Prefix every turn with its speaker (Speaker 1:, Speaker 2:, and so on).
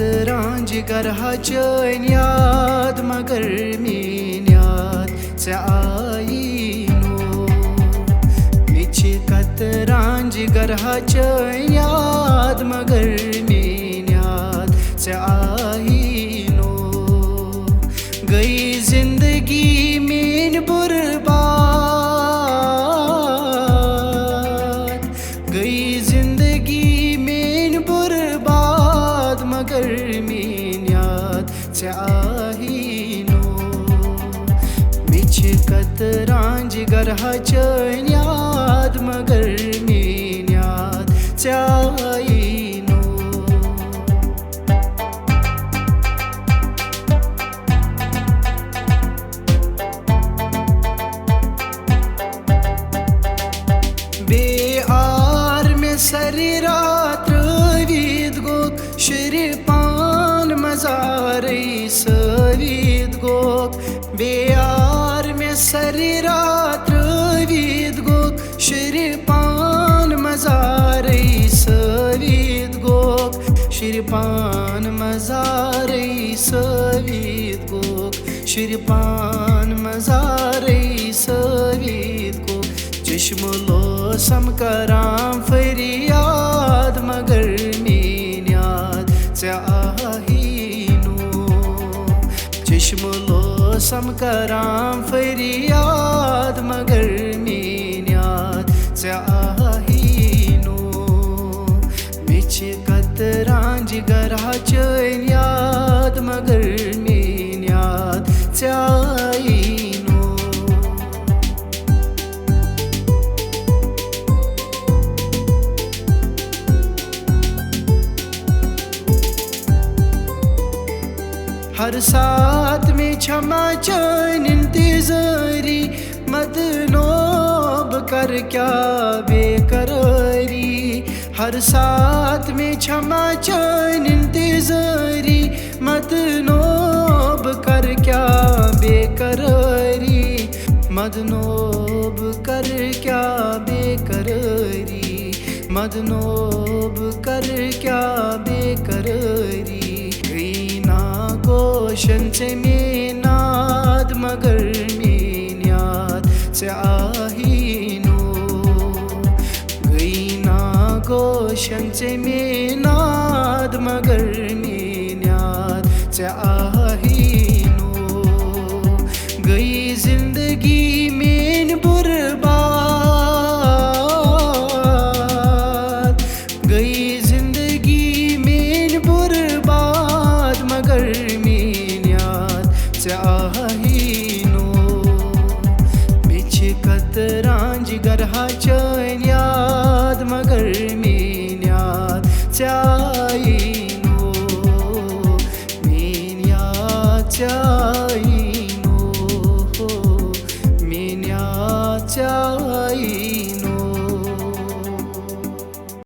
Speaker 1: कतरां जिगरहाचें याद मगर मेन याद चे आयीनो मिछ कतरां जिगरहाचें याद मगर मेन याद चे आयीनो गई जिंदगी मेन बर्बाद गई जिंदगी मेन बर्बाद मगर मेन याद चे आयीनो मिछ कतरां जिगरहाचें याद मगर मेन याद चे आयीनो बेआर में सरी रात रवीद गोक शिरपान मजारे सवीद गोक बेआर में सरी रात रवीद गोक शिरपान मजारे सवीद गोक शिरपान मजारे सवीद गोक शिरपान मजारे सवीद गोक चश्मलो सम करां फरियाद मगर मेन याद चे आयीनो चश्मलो सम करां फरियाद मगर मेन याद चे आयीनो मिछ कतरां जिगरहाचें याद मगर मेन याद चे आयीनो हर साथ में क्षमा चैन इंतज़ारी मदनोब कर क्या बेकरारी हर साथ में क्षमा चैन इंतज़ारी मदनोब कर क्या बेकरारी मदनोब कर क्या बेकरारी मदनोब कर क्या बेकरारी गोशन से मेनाद मगर मेन याद चे आयीनो गई ना गोशन से मेनाद मगर मेन याद चे आयीनो गई जिंदगी मेन बर्बाद गई जिंदगी मेन बर्बाद मगर चे आयीनो मिछ कतरां जिगरहाचें याद मगर मेन याद चे आयीनो मेन याद चे